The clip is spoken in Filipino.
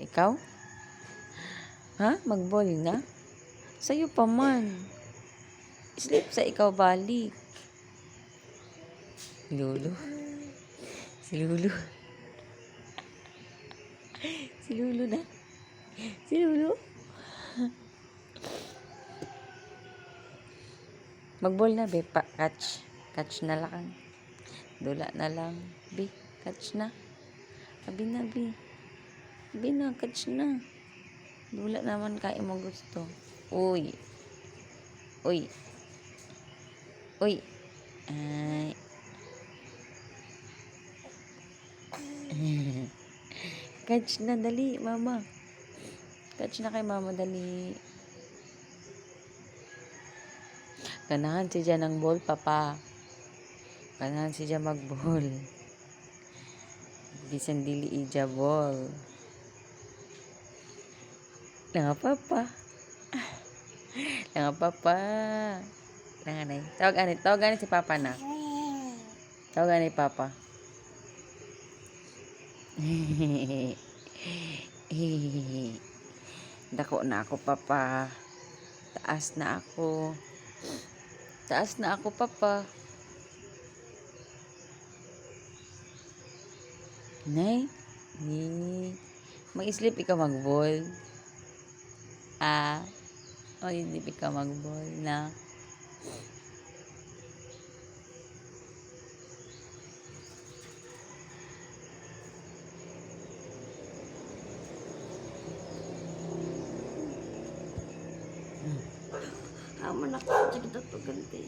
Ikaw? Ha? Mag-ball na? Sa'yo pa man. Sleep sa ikaw balik. Lulu. Si Lulu. Si Lulu na. Si Lulu. Mag-ball na, be. Catch. Catch na lang. Dula na lang. Be, catch na. Abi na, be. Abi na, catch na. Dula naman kayo mo gusto. Uy. Uy. Uy. Ay. Catch na, dali, mama. Catch na kay mama, dali. Ganahan si Jan ng ball, papa. Ganahan si Jan mag-ball. Bisan dili ija ball. Nga papa. Nga papa. Nanganay. Tawag ani si papa na. Tawag ani papa. Dako na ako, papa. Taas na ako. Taas na ako, papa. Nay? Mag-sleep ikaw mag-ball. O hindi ikaw mag-ball na. Amo na ko, sige to ganti.